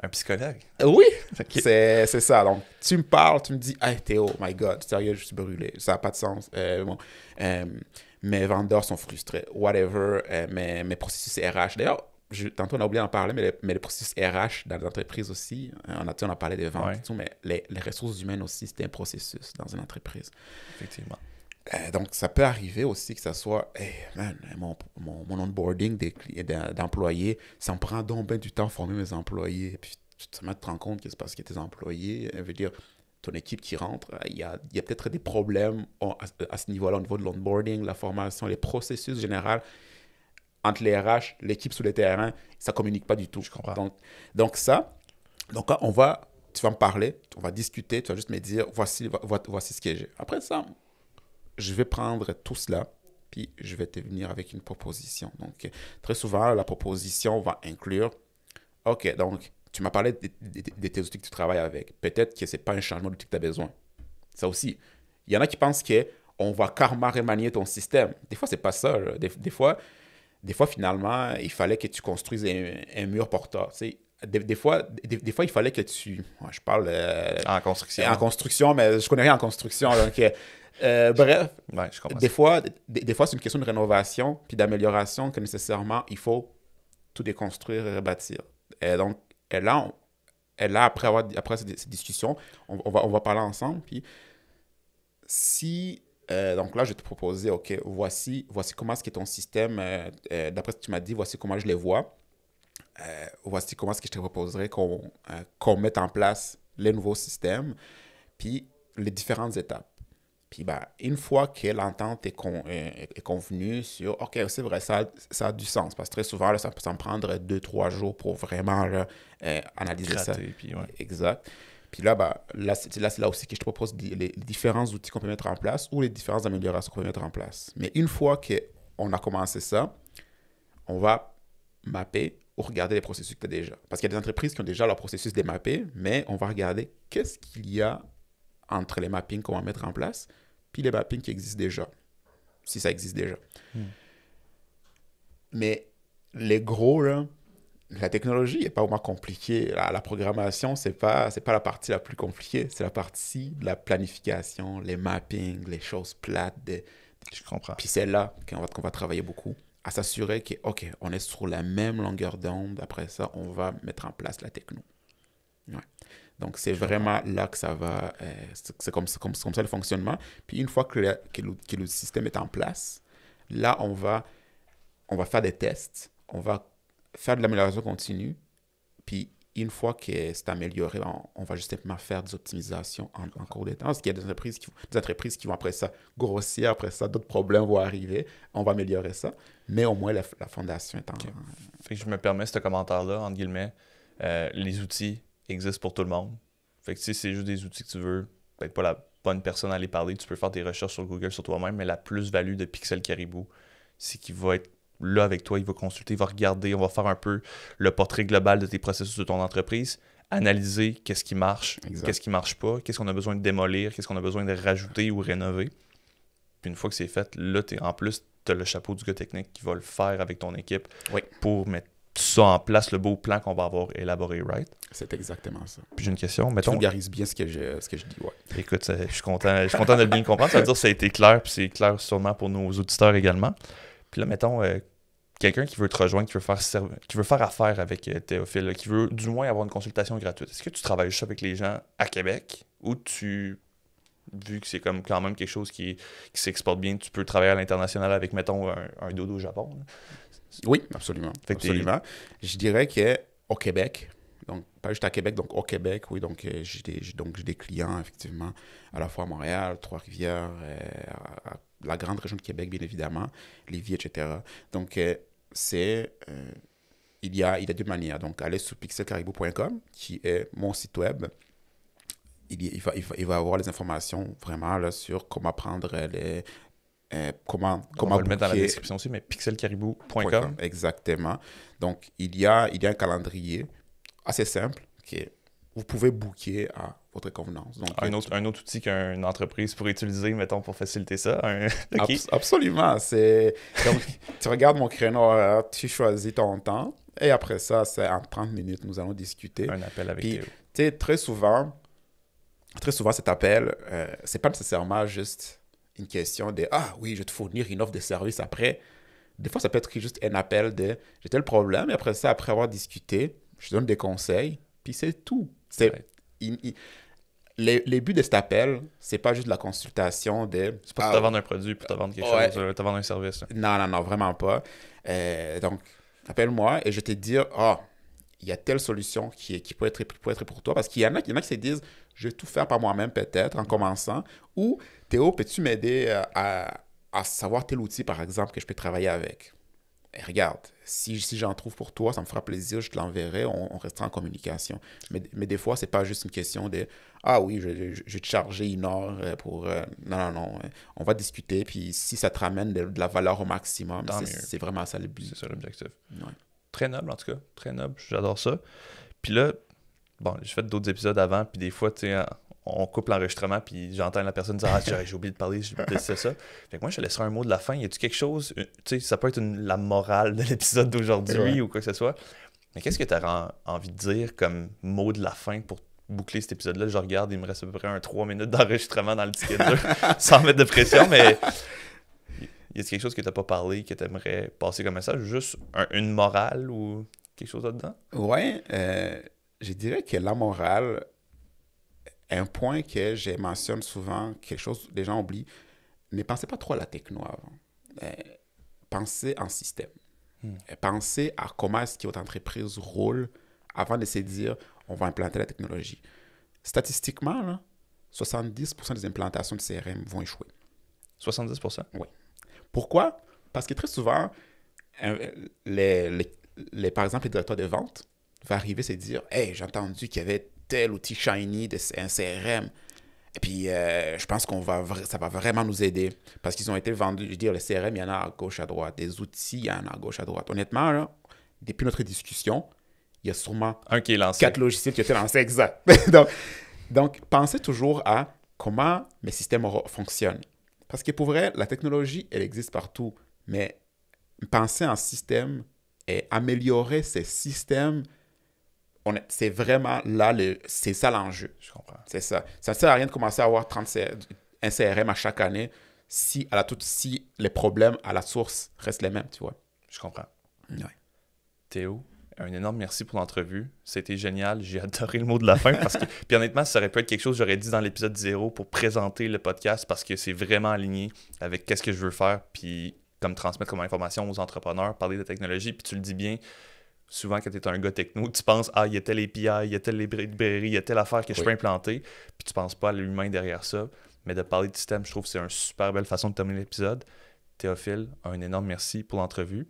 Un psychologue. Oui, okay. C'est ça. Donc, tu me parles, tu me dis, hey Théo, my God, sérieux, je suis brûlé. Ça n'a pas de sens. Mes vendeurs sont frustrés, whatever. Mes processus RH. D'ailleurs, tantôt, on a oublié d'en parler, mais les processus RH dans les entreprises aussi, on a parlé des ventes et tout, mais les ressources humaines aussi, c'est un processus dans une entreprise. Effectivement. Donc, ça peut arriver aussi que ça soit, hey, man, mon onboarding d'employés, ça me prend donc bien du temps à former mes employés. Puis, tu te rends compte que c'est parce que tes employés, veut dire, ton équipe qui rentre, il y a peut-être des problèmes à ce niveau-là, au niveau de l'onboarding, la formation, les processus généraux. Entre les RH, l'équipe sur le terrain, ça ne communique pas du tout. Je comprends. Donc là, tu vas me parler, on va discuter, tu vas juste me dire, voici ce que j'ai. Après ça, je vais prendre tout cela, puis je vais te venir avec une proposition. Donc, très souvent, la proposition va inclure, OK, donc, tu m'as parlé de tes outils que tu travailles avec. Peut-être que ce n'est pas un changement d'outil que tu as besoin. Ça aussi. Il y en a qui pensent qu'on va carrément remanier ton système. Des fois, ce n'est pas ça. Des fois, finalement, il fallait que tu construises un mur porteur. Tu sais. Des fois, il fallait que tu... Je parle... en construction. En construction, mais je ne connais rien en construction. Donc, bref, ouais, je comprends des fois, c'est une question de rénovation puis d'amélioration que nécessairement, il faut tout déconstruire et rebâtir. Et donc, après cette discussion, on va parler ensemble. Puis, donc là, je vais te proposer, OK, voici comment est-ce que ton système, d'après ce que tu m'as dit, voici comment je les vois. Voici comment est-ce que je te proposerais qu'on mette en place les nouveaux systèmes, puis les différentes étapes. Puis, une fois que l'entente est convenue sur, OK, c'est vrai, ça a du sens, parce que très souvent, là, ça peut s'en prendre 2-3 jours pour vraiment analyser ça. Puis, ouais. Exact. Puis là, c'est là aussi que je te propose les différents outils qu'on peut mettre en place ou les différentes améliorations qu'on peut mettre en place. Mais une fois qu'on a commencé ça, on va mapper ou regarder les processus que tu as déjà. Parce qu'il y a des entreprises qui ont déjà leur processus démappé, mais on va regarder qu'est-ce qu'il y a entre les mappings qu'on va mettre en place, puis les mappings qui existent déjà, si ça existe déjà. Mais les gros, là, la technologie n'est pas vraiment compliquée. La programmation, c'est pas la partie la plus compliquée. C'est la partie de la planification, les mappings, les choses plates. Je comprends. Puis c'est là qu'on va travailler beaucoup, à s'assurer que, OK, on est sur la même longueur d'onde. Après ça, on va mettre en place la techno. Ouais. Donc, c'est vraiment là que ça va... c'est comme ça le fonctionnement. Puis une fois que le système est en place, là, on va faire des tests. On va faire de l'amélioration continue. Puis une fois que c'est amélioré, on va juste simplement faire des optimisations en cours de temps. Parce qu'il y a des entreprises qui vont après ça grossir. Après ça, d'autres problèmes vont arriver. On va améliorer ça. Mais au moins, la fondation est en... Okay. Fait que je me permets ce commentaire-là, entre guillemets. Les outils existent pour tout le monde. Fait que si c'est juste des outils que tu veux, peut-être pas la bonne personne à aller parler, tu peux faire des recherches sur Google sur toi-même, mais la plus-value de Pixel Caribou, c'est qu'il va être là avec toi, il va consulter, il va regarder, on va faire un peu le portrait global de tes processus de ton entreprise, analyser qu'est-ce qui marche, qu'est-ce qui marche pas, qu'est-ce qu'on a besoin de démolir, qu'est-ce qu'on a besoin de rajouter ou rénover. Puis une fois que c'est fait, là, en plus, tu as le chapeau du gars technique qui va le faire avec ton équipe pour mettre ça en place, le beau plan qu'on va avoir élaboré, right? C'est exactement ça. Puis j'ai une question. Mettons... Tu vulgarises bien ce que je dis, ouais. Écoute, je suis content de bien comprendre. Ça veut dire que ça a été clair, puis c'est clair sûrement pour nos auditeurs également. Puis là, mettons, quelqu'un qui veut te rejoindre, qui veut faire affaire avec Théophile, là, qui veut du moins avoir une consultation gratuite, est-ce que tu travailles juste avec les gens à Québec ou vu que c'est comme quand même quelque chose qui s'exporte bien, tu peux travailler à l'international avec, mettons, un dodo au Japon? Là? Oui, absolument. Absolument. Je dirais qu'au Québec, donc pas juste à Québec, donc au Québec, oui, donc j'ai des clients, effectivement, à la fois à Montréal, Trois-Rivières, la grande région de Québec, bien évidemment, Lévis, etc. Donc, il y a deux manières. Donc, aller sur pixelcaribou.com, qui est mon site web. Il va avoir les informations vraiment là, sur comment prendre les... comment on va le mettre dans la description aussi, mais pixelcaribou.com. Exactement. Donc, il y a un calendrier assez simple que vous pouvez booker à votre convenance. Donc, un autre outil qu'une entreprise pourrait utiliser, mettons, pour faciliter ça. Okay. Absolument. Donc, tu regardes mon créneau horaire, tu choisis ton temps, et après ça, c'est en 30 minutes, nous allons discuter. Un appel avec Théo. Tu sais, très souvent, cet appel, c'est pas nécessairement juste une question de « Ah oui, je vais te fournir une offre de service après. » Des fois, ça peut être juste un appel de « J'ai tel problème. » Et après ça, après avoir discuté, je te donne des conseils. Puis c'est tout. Les buts de cet appel, c'est pas juste de la consultation de... C'est pas pour te vendre un produit, pour te vendre quelque chose, te vendre un service. Là. Non, vraiment pas. Donc, appelle-moi et je vais te dire « Ah, il y a telle solution qui peut être pour toi. » Parce qu'il y en a qui se disent « Je vais tout faire par moi-même peut-être en commençant. » Ou « Théo, peux-tu m'aider à savoir tel outil, par exemple, que je peux travailler avec? » Et regarde, si j'en trouve pour toi, ça me fera plaisir, je te l'enverrai, on restera en communication. Mais des fois, c'est pas juste une question de « Ah oui, je vais te charger une heure pour... Non, on va discuter, puis si ça te ramène de la valeur au maximum, c'est vraiment ça le but. C'est ça l'objectif. Ouais. Très noble, en tout cas. Très noble, j'adore ça. Puis là, bon, j'ai fait d'autres épisodes avant, puis des fois, tu sais, on coupe l'enregistrement, puis j'entends la personne dire « Ah, j'ai oublié de parler, c'est ça. » Fait que moi, je te laisserai un mot de la fin. Y a-tu quelque chose, tu sais, ça peut être la morale de l'épisode d'aujourd'hui ou quoi que ce soit, mais qu'est-ce que tu as envie de dire comme mot de la fin pour boucler cet épisode-là? Je regarde, il me reste à peu près 3 minutes d'enregistrement dans le ticket dur, sans mettre de pression, mais y a-t-il quelque chose que tu n'as pas parlé, que tu aimerais passer comme message? Juste une morale ou quelque chose là-dedans? Ouais, je dirais que la morale... Un point que je mentionne souvent, quelque chose que les gens oublient, ne pensez pas trop à la techno avant. Pensez en système. Pensez à comment est-ce que votre entreprise roule avant de se dire on va implanter la technologie. Statistiquement, là, 70% des implantations de CRM vont échouer. 70%? Oui. Pourquoi? Parce que très souvent, par exemple, les directeurs de vente vont arriver et se dire « Hey, j'ai entendu qu'il y avait tel outil shiny un CRM. Et puis, je pense ça va vraiment nous aider. » Parce qu'ils ont été vendus. Je veux dire, le CRM, il y en a à gauche, à droite. Des outils, il y en a à gauche, à droite. Honnêtement, là, depuis notre discussion, il y a sûrement un qui est lancé. 4 logiciels qui ont été lancés, exact. donc, pensez toujours à comment mes systèmes fonctionnent. Parce que pour vrai, la technologie, elle existe partout. Mais penser en système et améliorer ces systèmes, c'est vraiment là, c'est ça l'enjeu. Je comprends. C'est ça. Ça ne sert à rien de commencer à avoir 30 un CRM à chaque année si les problèmes à la source restent les mêmes, tu vois. Je comprends. Ouais. Théo, un énorme merci pour l'entrevue. C'était génial. J'ai adoré le mot de la fin. Puis honnêtement, ça aurait pu être quelque chose que j'aurais dit dans l'épisode 0 pour présenter le podcast parce que c'est vraiment aligné avec qu'est-ce que je veux faire. Puis comme transmettre comme information aux entrepreneurs, parler de technologie. Puis tu le dis bien, souvent quand tu es un gars techno, tu penses « Ah, il y a telle API, il y a telle librairie, il y a telle affaire que je peux implanter. » Puis tu penses pas à l'humain derrière ça. Mais de parler de système, je trouve que c'est une super belle façon de terminer l'épisode. Théophile, un énorme merci pour l'entrevue.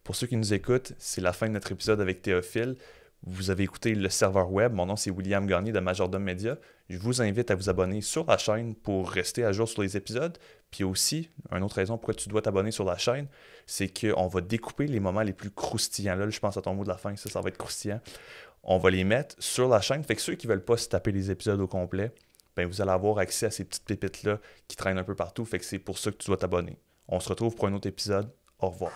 Pour ceux qui nous écoutent, c'est la fin de notre épisode avec Théophile. Vous avez écouté Le Serveur Web. Mon nom, c'est William Gagné de Majordome Media. Je vous invite à vous abonner sur la chaîne pour rester à jour sur les épisodes. Puis aussi, une autre raison pourquoi tu dois t'abonner sur la chaîne, c'est qu'on va découper les moments les plus croustillants. Là, je pense à ton mot de la fin, ça va être croustillant. On va les mettre sur la chaîne. Fait que ceux qui ne veulent pas se taper les épisodes au complet, ben vous allez avoir accès à ces petites pépites-là qui traînent un peu partout. Fait que c'est pour ça que tu dois t'abonner. On se retrouve pour un autre épisode. Au revoir.